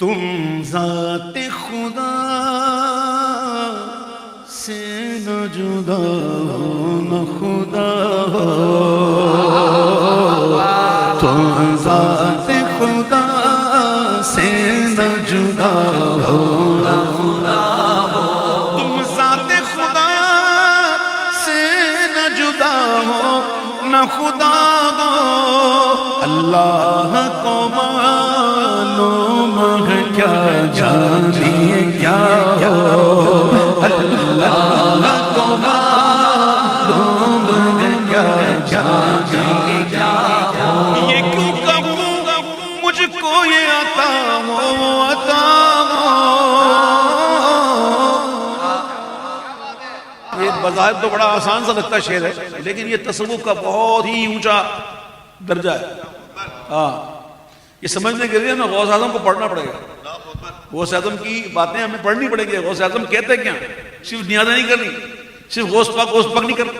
تم ذات خدا سے نہ جدا ہو نہ خدا ہو، تم ذات خدا سے نہ جدا ہو نہ خدا ہو، تم ذات خدا سے نہ جدا ہو نہ خدا ہو، اللہ کو معلوم ہے کیا جانیے کیا ہو، اللہ کو معلوم ہے کیا جانیے کیا ہو، یہ کیوں کہوں مجھ کو یہ عطا ہو عطا ہو۔ یہ بظاہر تو بڑا آسان سا لگتا شعر ہے، لیکن یہ تصوف کا بہت ہی اونچا درجہ ہے۔ یہ سمجھنے کے لیے ہمیں غوث اعظم کو پڑھنا پڑے گا، غوث اعظم کی باتیں ہمیں پڑھنی پڑے گی۔ غوث اعظم کہتے کیا؟ صرف نیازیں نہیں کرنی، صرف غوث پاک نہیں کرنا،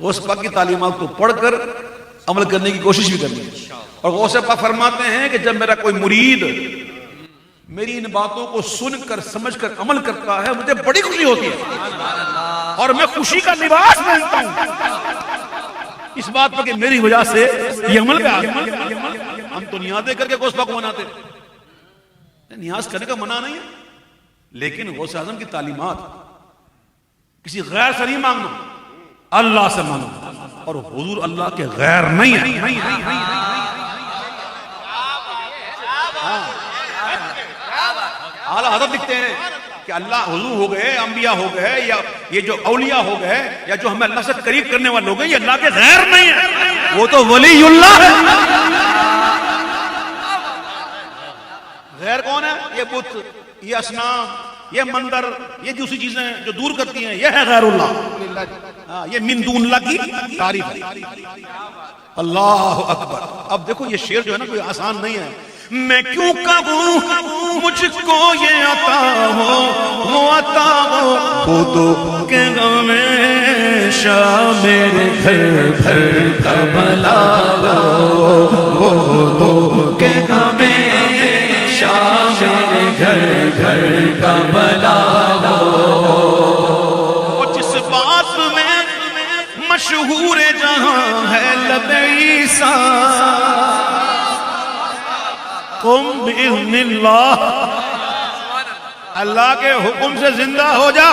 غوث پاک کی تعلیمات کو پڑھ کر عمل کرنے کی کوشش بھی کرنی ہے۔ اور غوث پاک فرماتے ہیں کہ جب میرا کوئی مرید میری ان باتوں کو سن کر سمجھ کر عمل کرتا ہے مجھے بڑی خوشی ہوتی ہے، اور میں خوشی کا لباس پہنتا ہوں اس بات پر کہ میری وجہ سے یہ عمل پہ آ گیا۔ ہم تو نیازیں کر کے غوث پاک کو مناتے، نیاز کرنے کا منع نہیں ہے، لیکن غوث اعظم کی تعلیمات کسی غیر سے نہیں مانگنا، اللہ سے مانگنا، اور حضور اللہ کے غیر نہیں ہے۔ اعلیٰ حضرت لکھتے ہیں کہ اللہ حضور ہو گئے، انبیاء ہو گئے، یا یہ جو اولیاء ہو گئے، یا جو ہمیں اللہ سے قریب کرنے والے لوگ ہیں، یہ اللہ کے غیر نہیں ہے، وہ تو ولی اللہ ہے۔ غیر کون ہے؟ یہ بت، یہ اصنام، یہ مندر، یہ دوسری چیزیں جو دور کرتی ہیں، یہ ہے غیر اللہ۔ یہ من دون اللہ کی تعریف ہے۔ اللہ اکبر۔ اب دیکھو یہ شعر جو ہے نا کوئی آسان نہیں ہے۔ میں کیوں کہوں مجھ کو یہ عطا ہو وہ عطا ہو، خود کے ہمیشہ میرے گھر گھر کا بلا ہو، خود کے ہمیشہ میرے گھر گھر کا بلا ہو، اور جس بات میں مشہور جہاں ہے لب عیسیٰ، قم بإذن اللہ، اللہ کے حکم سے زندہ ہو جا،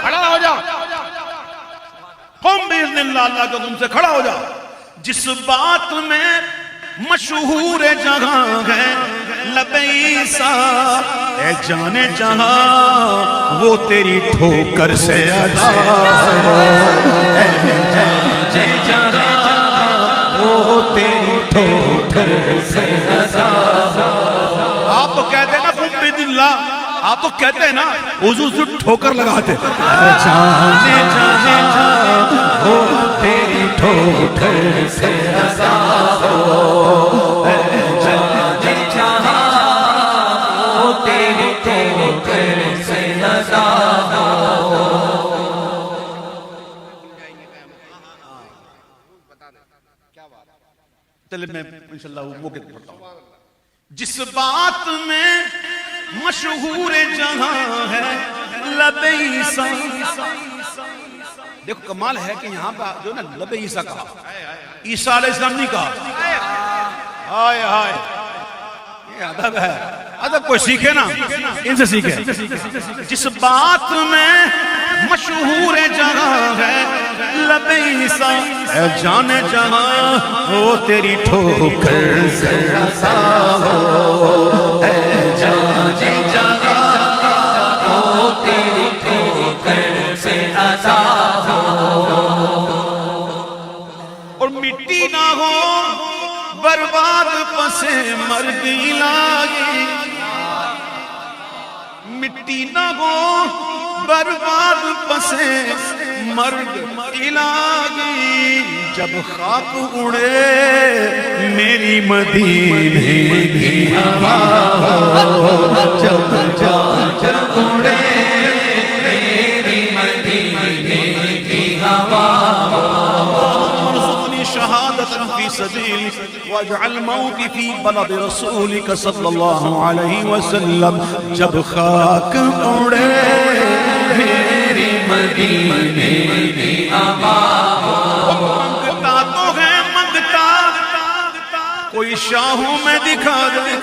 کھڑا ہو جا، قم بإذن اللہ، اللہ کے حکم سے کھڑا ہو جا۔ جس بات میں مشہور جہاں ہے لب عیسیٰ، اے جانے جہاں وہ تیری ٹھوکر سے ادا ہو، اے جانے جہاں وہ تیری ٹھوکر سے ادا ہو۔ آپ تو کہتے ہیں نا قم بإذن اللہ، آپ تو کہتے ہیں نا حضور سے ٹھوکر لگاتے، اے جانے جہاں وہ تیری ٹھوکر سے ادا ہو، اے جانے جہاں وہ تیری ٹھوکر سے ادا ہو۔ چلے میں انشاءاللہ وہ موقع پڑھتا ہوں۔ جس بات میں مشہور جہاں ہے لب عیسیٰ، دیکھو کمال ہے کہ یہاں پہ جو نا لب عیسیٰ کہا، عیسیٰ علیہ السلام نہیں کہا۔ ہائے ہائے، یہ ادب ہے، ادب کوئی سیکھے نا ان سے سیکھے۔ جس بات میں مشہور جہاں ہے لب عیسیٰ، اے جانے جہاں وہ تیری ٹھوکر سے ادا ہو، اے جانے جہاں وہ تیری ٹھوکر سے ادا ہو، اور مٹی نہ ہو برباد پسے مرگ الہی، مٹی نہ ہو برباد پسے مرگ الہی، جب خاک اڑے میری مدینے کی ہوا ہو، جب اڑے میری مدینے کی ہوا ہو، ارزقنی شہادت فی سبيلك واجعل موتي في بلد رسولك صلى الله عليه وسلم. جب خاک اڑے میری مدینے کی آباد منگتا تو ہے منگتا کوئی شاہوں میں دکھا دے.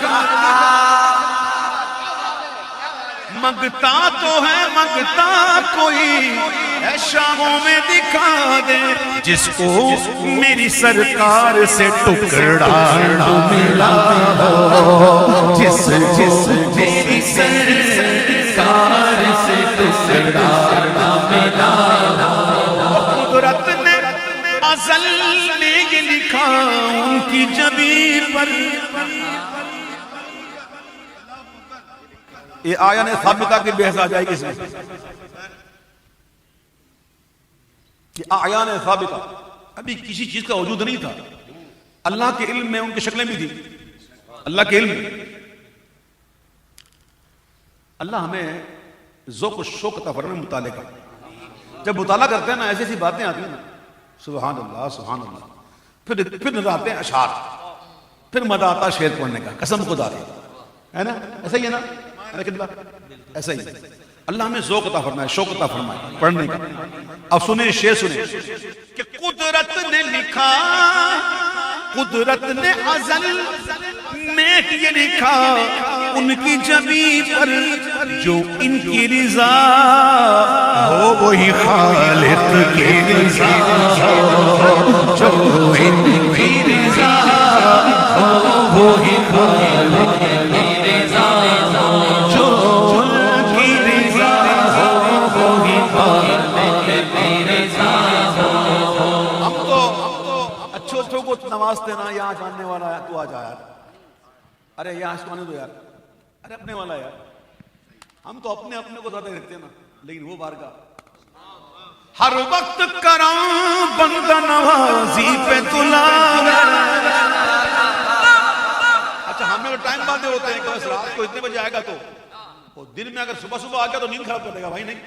منگتا تو ہے منگتا کوئی ہے شاہوں میں دکھا دے جس کو میری سرکار سے ٹکڑا نہ ملا ہو. جس میری سرکار سے ٹکڑا نہ ملا ہو. قدرت نے ازل میں یہ لکھا ان کی جبین پر. یہ آیان ثابتہ کی بحث آ جائے گی اس میں. یہ آیان ثابتہ ابھی کسی چیز کا وجود نہیں تھا. اللہ کے علم میں ان کی شکلیں بھی تھی. اللہ کے علم میں اللہ ہمیں ذوق و شوق عطا فرمائے مطالعے کا. جب مطالعہ کرتے ہیں نا ایسی ایسی باتیں آتی ہیں نا سبحان اللہ سبحان اللہ. پھر نظر آتے ہیں اشعار, پھر مزہ آتا شعر پڑھنے کا. قسم خدا کی ہے نا, ایسا ہی ہے نا, ایسا ہی. اللہ ہمیں ذوق عطا فرمائے, شوق عطا فرمائے پڑھنے کا. اب سنیں شعر سنیں کہ قدرت نے لکھا, قدرت نے ازل میں یہ لکھا ان کی جبی پر جو ان کی رضا ہو وہی خالق کی رضا ہو. جو ان کی رضا ہو وہی خالق کی رضا ہو. جو ان کی رضا ہو وہی خالق کی رضا ہو. ہم تو اچھوں کو نوازتے نا, یہاں جاننے والا ہے تو آ جا یار, ارے یہاں آسمانے دو یار, ارے اپنے والا یار. ہم تو اپنے کو زیادہ رکھتے ہیں نا, لیکن وہ بارگاہ ہر وقت کرم بندہ نوازی پہ تلا. اچھا ہمیں تو ٹائم باندھے ہوتے ہیں کہ بس رات کو اتنے بجے آئے گا تو دن میں اگر صبح آ گیا تو نیند خراب کر دے گا. بھائی نہیں,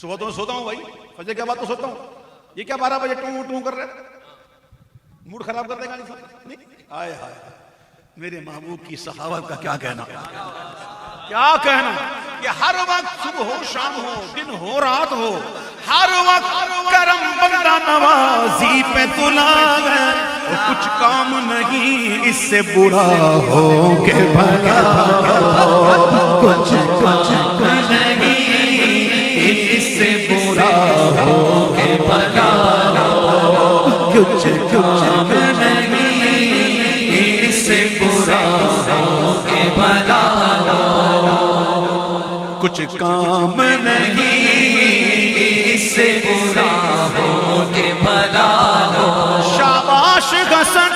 صبح تو میں سوتا ہوں بھائی, فجر کے بعد تو سوتا ہوں. یہ کیا 12 بجے ٹوں ٹوں کر رہے, موڈ خراب کر دے گا نہیں. آئے ہائے میرے محبوب کی سخاوت کا کیا کہنا, کیا کہنا کہ ہر وقت صبح ہو شام ہو دن ہو رات ہو ہر وقت کرم بندہ نوازی پہ تلا ہے. کچھ کام نہیں اس سے برا ہو کہ بھلا ہو. کچھ نہیں اس سے برا ہو کہ بھلا ہو. کچھ نہیں اس سے برا ہو کہ بھلا ہو. کچھ کام نہیں اس سے برا ہو کہ بھلا ہو. شاباش حسن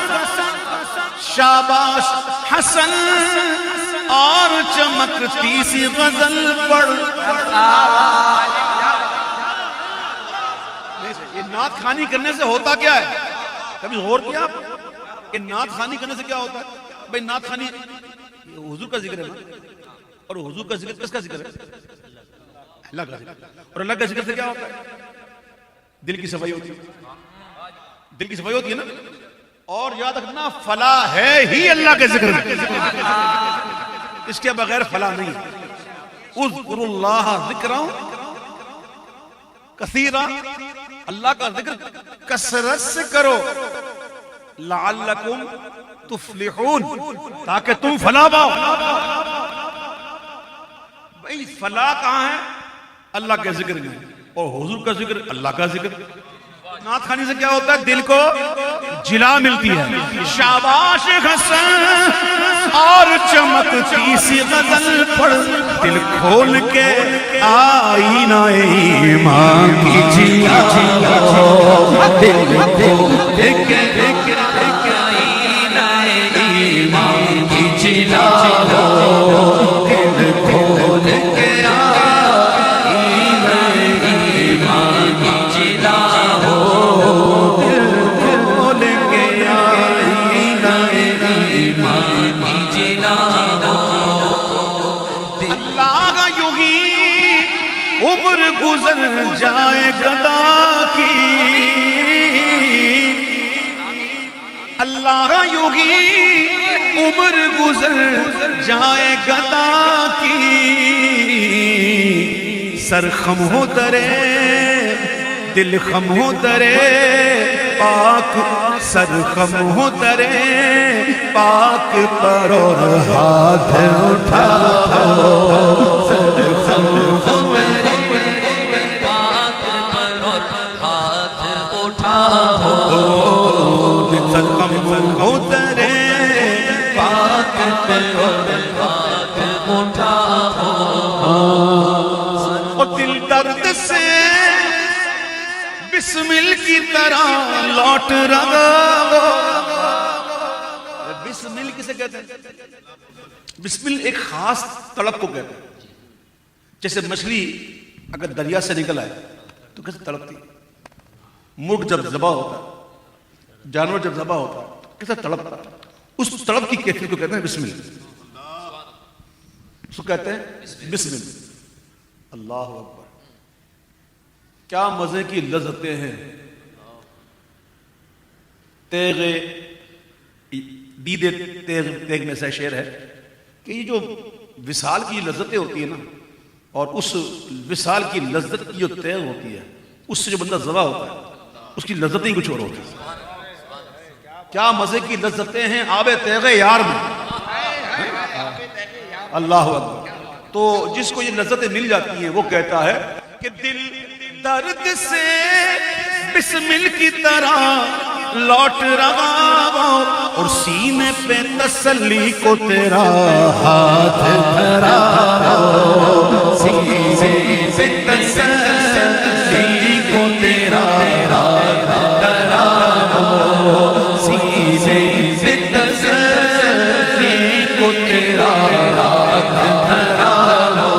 شاباش حسن اور چمکتی سی غزل پڑھ. یہ نعت خوانی کرنے سے ہوتا کیا ہے, کبھی غور کیا آپ کہ نعت خوانی کرنے سے کیا ہوتا ہے؟ بھئی نعت خوانی حضور کا ذکر ہے نا, اور حضور کا ذکر کس کا ذکر ہے؟ اللہ کا ذکر. اور اللہ کا ذکر سے کیا ہوتا ہے؟ دل کی صفائی ہوتی ہے, دل کی صفائی ہوتی ہے نا. اور یاد رکھنا فلاح ہے ہی اللہ کے ذکر میں, اس کے بغیر فلاح نہیں. اذکروا اللہ ذکرا کثیرا, اللہ کا ذکر کثرت سے کرو. لعلکم تفلحون, تاکہ تم فلاح پاؤ. بھئی فلاح کہاں ہے؟ اللہ کے ذکر میں, اور حضور کا ذکر اللہ کا ذکر. نعت خوانی سے کیا ہوتا ہے؟ دل کو جلا ملتی ہے. شاباش حسن اور چمکتی سی غزل پڑھ, دل کھول کے آئینہ ایمان کی جلا ہو. دل کھول کے آئینہ ایمان کی جلا ہو. دل کھول کے آئینہ ایمان کی جلا ہو. دل کھول کے آئینہ ایمان کی جلا ہو. اللہ یوں ہی عمر گزر جائے گدا کی, اللہ یوگی عمر گزر جائے گدا کی، سر خم ہو درے دل خم ہو درے پاک، سر خم ہو درے پاک پر اور ہاتھ اٹھاؤ، سر خم ہو درے پاک پر اور ہاتھ اٹھاؤ، سر خم ہو درے پاک پر اور ہاتھ اٹھاؤ، اور دل درد سے بسمل کی طرح لوٹ رہا ہو۔ بسمل کسے کہتے ہیں؟ بسمل ایک خاص تڑپ کو کہتے ہیں، جیسے مچھلی اگر دریا سے نکل آئے تو کیسے تڑپتی، مرغ جب ذبح ہوتا، جانور جب ذبح ہوتا کیسے تڑپتا، اس تڑپ کی کیفیت کو کہتے ہیں بسمل، اس کو کہتے ہیں بسمل۔ اللہ اکبر، کیا مزے کی لذتیں ہیں۔ تیغ دیدے تیغ میں سے شعر ہے کہ یہ جو وصال کی لذتیں ہوتی ہیں نا، اور اس وصال کی لذت کی جو تیغ ہوتی ہے، اس سے جو بندہ ذبح ہوتا ہے اس کی لذتیں کچھ اور ہوتی ہیں۔ کیا مزے کی لذتیں ہیں آب تیغ یار میں، اللہ اکبر۔ تو جس کو یہ لذتیں مل جاتی ہیں وہ کہتا ہے کہ دل درد سے بسمل کی طرح لوٹ رہا ہو، اور سینے پہ تسلی کو تیرا ہاتھ دھرا ہو، سینے پہ تسلی کو تیرا ہاتھ دھرا ہو، سینے پہ تسلی کو تیرا ہاتھ دھرا ہو،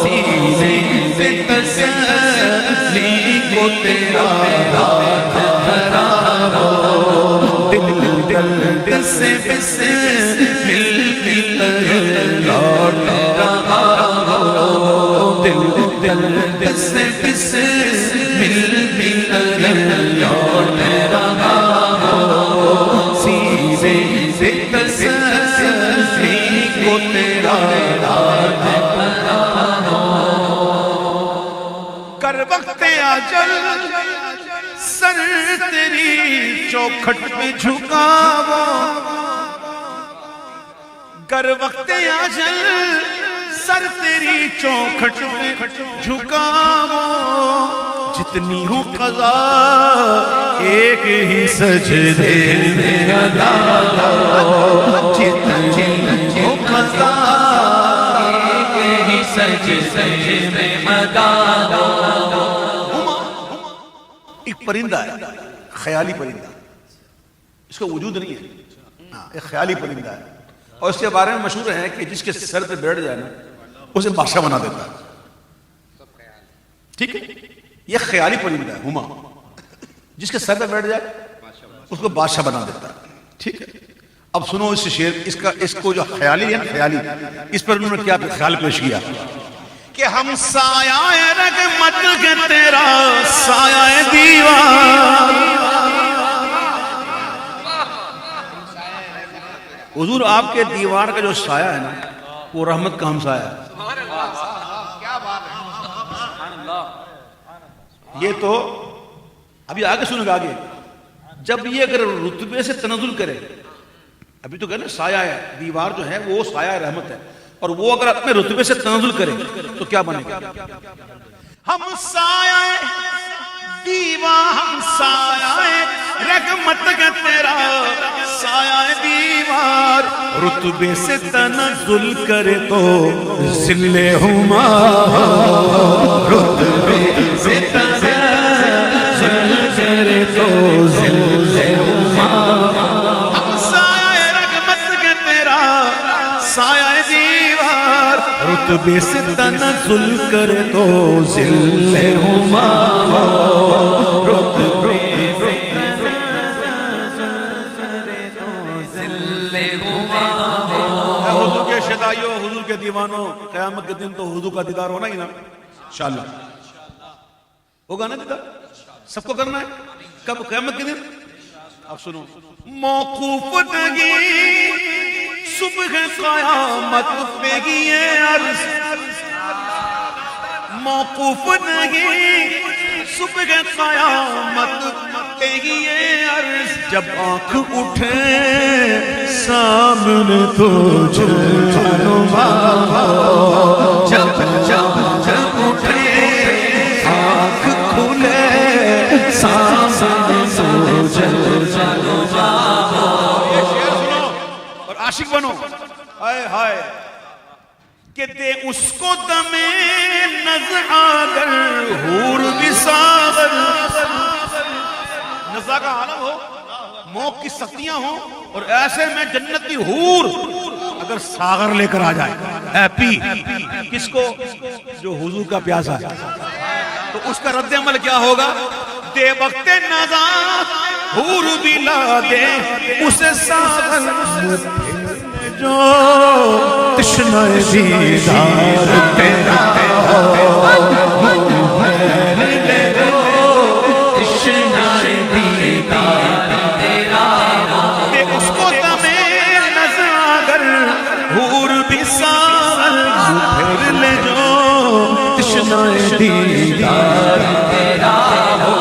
سینے پہ تسلی کو تیرا ہاتھ دھرا ہو، دل درد سے بسمل کی طرح لوٹ رہا ہو، دل درد سے بسمل کی طرح لوٹ رہا ہو، سینے سے تسلی کو تیرا ہاتھ دھرا ہو، کر وقت اجل سر تیری چوکھٹ پہ جھکاو، کر وقت اجل سر تیری چوکھٹ پہ جھکاو، جتنی ہو قضا ایک ہی سجدے میں ادا ہو، جتنی ہو قضا ایک ہی سجدے میں ادا ہو۔ ایک پرندہ ہے، خیالی پرندہ، اس کا وجود نہیں ہے، ایک خیالی پرندہ ہے، اور اس کے بارے میں مشہور ہے کہ جس کے سر پہ بیٹھ جائے نا اسے بادشاہ بنا دیتا ہے، ٹھیک ہے؟ یہ خیالی پرندہ ہے ہما، جس کے سر پہ بیٹھ جائے اس کو بادشاہ بنا دیتا ہے، ٹھیک ہے؟ اب سنو اس شعر، اس کو جو خیالی ہے نا، خیالی، اس پر انہوں نے کیا خیال پیش کیا کہ ہم سایہ رحمت کے تیرا سایہ دیوار، حضور آپ کے دیوار کا جو سایہ ہے نا وہ رحمت کا ہم سایہ ہے۔ یہ تو ابھی آگے سنو گے، آگے جب یہ اگر رتبے سے تنزل کرے، ابھی تو کہنا سایہ ہے، دیوار جو ہے وہ سایہ رحمت ہے، اور وہ اگر اپنے رتبے سے تنزل کرے تو کیا بنے گا؟ ہم سایہ دیوار، ہم سایہ رحمت کا تیرا سایہ دیوار، رتبے سے تنزل کرے تو ذل ہما، رتبے سے تنزل کرے تو ذل ہما، ہم سایہ رحمت کا تیرا سایہ دیوار، رتبے سے تنزل کرے تو ذل ہما، رتبے سے حضور کے شدائیوں، حضور کے دیوانوں، قیامت کے دن تو حضور کا دیدار ہونا ہی نا، انشاءاللہ ہوگا نا دیدار، سب کو کرنا ہے۔ کب؟ قیامت کے دن، اب سنو، موقوف نہیں صبح قیامت پہ یہ عرض، موقوف نہیں صبح قیامت پہ یہ عرض، جب آنکھ اٹھے سامنے تو جلوہ ہو، جب اٹھے آنکھ کھلے سامنے تو جلوہ ہو۔ اور عاشق بنو، ہائے ہائے کہ دے اس کو دم نزع اگر حور بھی ساغر، نزع کا عالم ہو، موت کی سختیاں ہوں، اور ایسے میں جنتی حور اگر ساغر لے کر آ جائے، اے پی کس کو؟ جو حضور کا پیاسا ہے، تو اس کا رد عمل کیا ہوگا؟ دے وقت نزع حور بھی لا دے اسے ساغر، جو تشنہ دیدار تیرا تشنہ دیدار تیرا، دے اس کو دم نزع اگر حور بھی ساغر، پھر لے جو تشنہ دیدار تیرا ہو،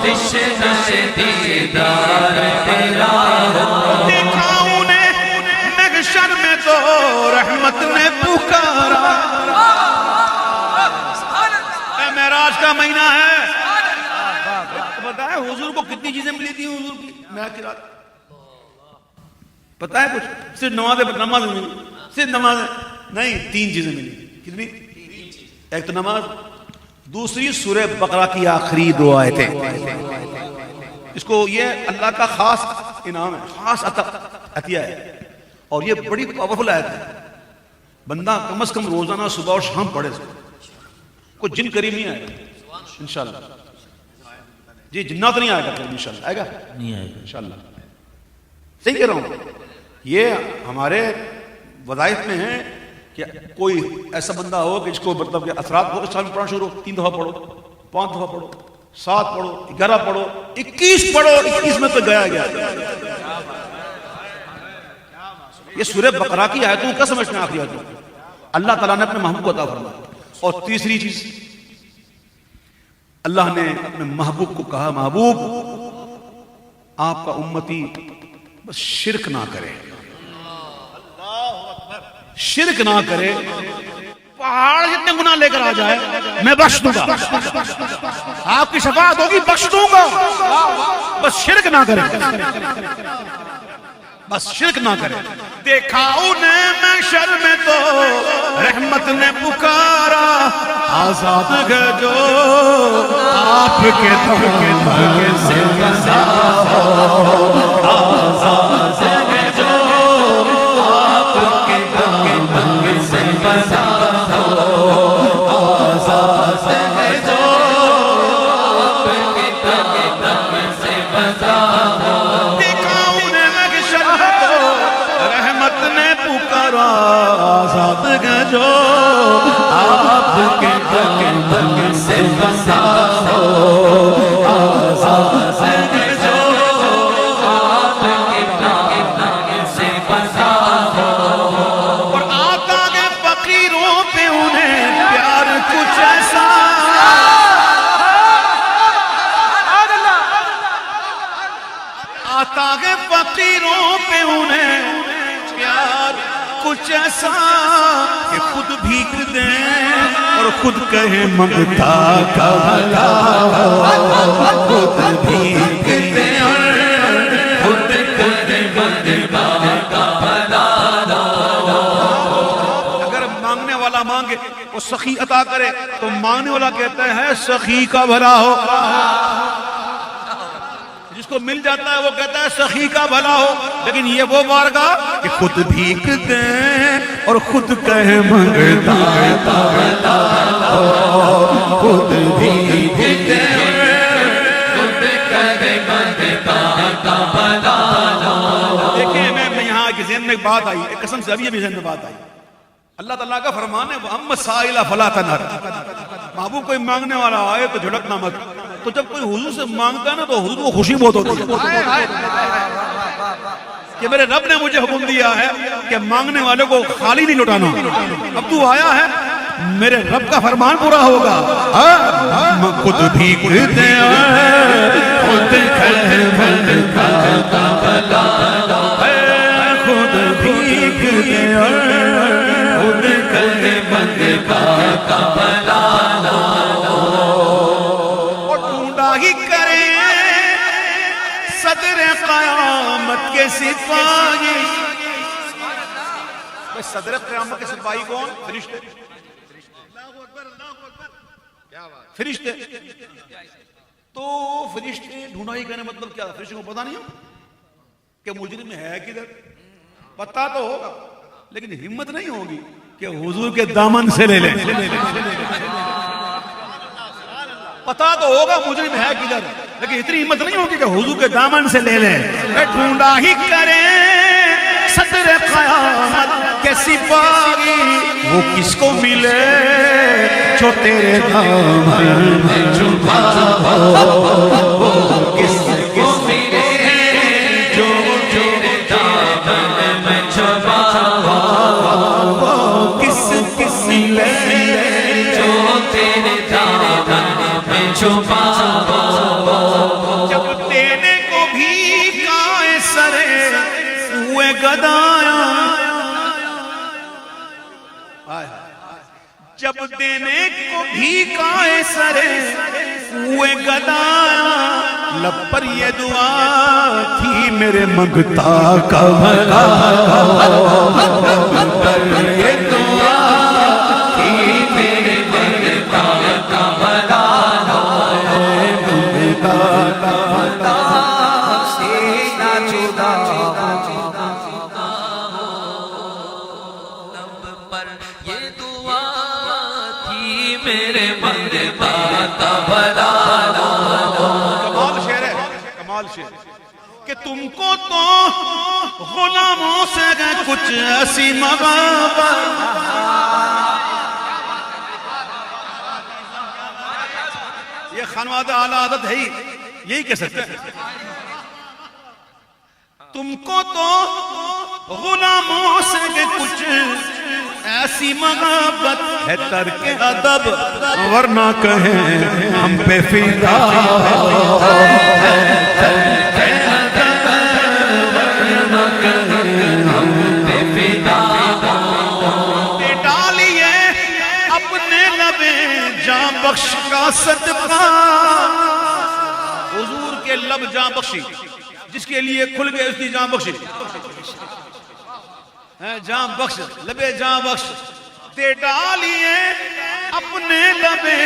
تشنہ دیدار تیرا ہو۔ دیکھا انہیں محشر میں تو رحمت نے پکارا، اے معراج کا مہینہ ہے، پتہ ہے حضور کو کتنی چیزیں ملی تھی؟ حضور کی معراج کی رات پتہ ہے کچھ؟ صرف نماز ملی، صرف نماز نہیں، 3 چیزیں ملی۔ کتنی؟ ایک تو نماز، دوسری سورہ بقرہ کی آخری 2 آیتیں، اس کو یہ اللہ کا خاص انعام ہے، خاص عطیہ ہے، اور یہ بڑی پاورفل آیت ہے، بندہ کم از کم روزانہ صبح اور شام پڑھے، کوئی جن قریب نہیں آئے گا انشاءاللہ، جی جنات نہیں آئے گا انشاءاللہ، آئے گا نہیں آئے گا انشاءاللہ، صحیح کہہ رہا ہوں۔ یہ ہمارے وظائف میں ہے کہ کوئی ایسا بندہ ہو کہ جس کو مطلب کہ اثرات ہو، اس سال میں پڑھنا شروع، 3 دفعہ پڑھو، 5 دفعہ پڑھو، 7 پڑھو، 11 پڑھو، 21 پڑھو، 21 میں تو گیا گیا۔ یہ سورہ بقرہ کی آیتوں کا سمجھنا آخری آیتوں، اللہ تعالیٰ نے اپنے محبوب کو عطا فرمایا۔ اور تیسری چیز، اللہ نے اپنے محبوب کو کہا، محبوب آپ کا امتی بس شرک نہ کرے، شرک نہ کرے، پہاڑ جتنے گناہ لے کر آ جائے میں بخش دوں گا، آپ کی شفاعت ہوگی، بخش دوں گا، بس شرک نہ کرے، بس شرک نہ کرے۔ دیکھا انہیں محشر میں تو رحمت نے پکارا، آزاد ہے جو آپ کے دم سے بسا ہو، آزاد ہے جو آپ کے دم سے بسا ہو، آزاد ہے جو آپ کے دم سے بسا ہو۔ دیکھا انہیں محشر میں تو رحمت نے پکارا، آزاد ہے جو آپ کے دم سے بسا ہو، آزاد ہے جو آپ کے دم سے بسا ہو۔ اور آقا کے فقیروں پہ انہیں پیار کچھ ایسا، آقا کے فقیروں پہ انہیں پیار کچھ ایسا کہ خود بھیک دیں اور خود کہیں منگتا کا بھلا ہو، خود بھیک دیں اور خود کہیں منگتا کا بھلا ہو۔ اگر مانگنے والا مانگے وہ سخی عطا کرے تو مانگنے والا کہتا ہے سخی کا بھلا ہو، جس کو مل جاتا ہے وہ کہتا ہے سخی کا بھلا ہو۔ لیکن یہ وہ بارگاہ کہ خود بھیک دیں اور خود کہے منگتا ہو، خود بھیک دیں خود کہے منگتا بھلا ہو۔ دیکھیں میں یہاں کے ذہن میں ایک بات آئی، ایک قسم سے ابھی ذہن میں بات آئی، اللہ تعالیٰ کا فرمان ہے وَأَمَّا السَّائِلَ فَلَا تَنْهَرْ، محبوب کوئی مانگنے والا آئے تو جھڑکنا مت، تو جب کوئی حضور سے مانگتا ہے نا تو حضور کو خوشی بہت ہوتی ہے کہ میرے رب نے مجھے حکم دیا ہے کہ مانگنے والے کو خالی نہیں لوٹانا. اب تو آیا ہے میرے رب کا فرمان پورا ہوگا. خود بھی خود ڈھونڈا ہی کرے صدر قیامت کے سپاہی. صدر قیامت کے سپاہی کون؟ فرشتے. فرشتے. تو فرشتے ڈھونڈا ہی کرنے مطلب کیا؟ فرشتے کو پتا نہیں ہو کہ مجرم ہے کدھر؟ پتا تو ہوگا لیکن ہمت نہیں ہوگی کہ حضور کے دامن سے لے لیں. پتا تو ہوگا مجرم ہے کدھر لیکن اتنی ہمت نہیں ہوگی کہ حضور کے دامن سے لے لیں. ڈھونڈا ہی کریں صدر قیامت کے سپاہی وہ کس کو ملے جو تیرے دامن میں چھپا ہو. کس کو ملے جو تیرے دامن میں چھپا ہو. کس ملے جو تیرے دامن میں چھپا ہو. جب دینے کو بھی کائے سرے ہوئے گدایا. جب دینے کو بھی کائے سرے ہوئے گدایا. لب پر یہ دعا تھی میرے منگتا کا بھلا. لب پر یہ دعا تھی میرے منگتا کا بھلا. منگتا کا بھلا سینا جدا. لب پر یہ دعا تھی میرے منگتا کا بھلا. کمال شعر ہے, کمال شعر کہ تم کو تو غلاموں سے ہے کچھ ایسی محبت. یہ خانوادہ اعلیٰ عادت ہے ہی یہی کہہ سکتے ہیں. تم کو تو غلاموں سے ہے کچھ ایسی محبت ہے ترک ادب ورنہ کہیں ہم پہ فدا. ڈالیے اپنے لبے جاں بخش کا صدقہ. حضور کے لب جاں بخشی جس کے لیے کھل گئے اس کی جاں بخشی. جاں بخش لبے جاں بخش دے ڈالیے اپنے لبے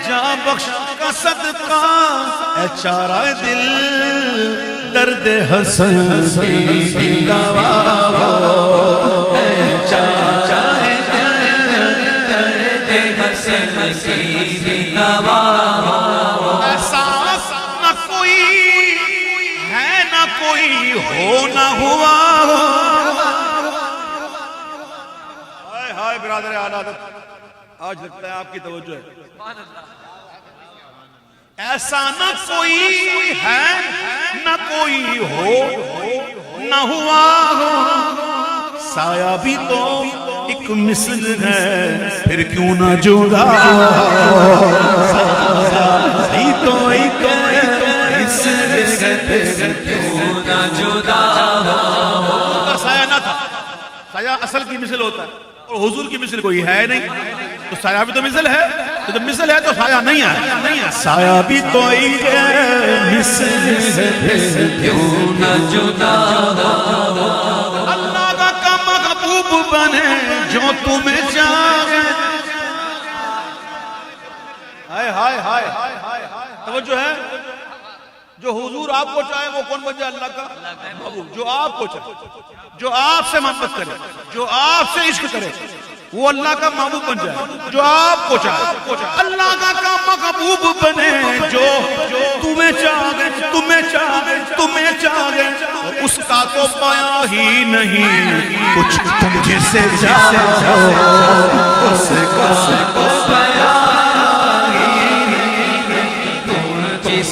جاں بخش کا صدقہ. اے چارہ دل درد حسن کی دوا ہو. اے چارہ درد حسن کی دوا ہو. احساس نہ کوئی ہے نہ کوئی ہو نہ ہوا ہو. ہائے برادر اعلیٰ عادت آج لگتا ہے آپ کی توجہ ہے. ایسا نہ کوئی ہے نہ کوئی ہو نہ ہوا ہو. سایہ بھی تو ایک مثل ہے پھر کیوں نہ جدا ہو. سایہ بھی تو ایک مثل ہے پھر کیوں نہ جدا ہو. سایہ نہ تھا, سایہ اصل کی مثل ہوتا ہے اور حضور کی مثل کوئی ہے نہیں. تو سایہ بھی تو مثل ہے, تو جب مثل ہے تو سایہ نہیں ہے. سایہ بھی تو ایک مثل ہے کیوں نہ جدا ہو. اللہ کا محبوب بنے جو تمہیں چاہے. ہائے ہائے ہائے توجہ ہے. جو حضور آپ کو چاہے وہ کون بن جائے؟ اللہ کا محبوب. جو آپ کو چاہے, جو آپ سے محبت کرے, جو آپ سے عشق کرے وہ اللہ کا محبوب بن جائے. جو آپ کو چاہے اللہ کا محبوب بنے جو تمہیں چاہے تمہیں چاہے تمہیں چاہے. اس کا تو پایا ہی نہیں کچھ تم جسے چاہو. اس کا تو پایا ہی نہیں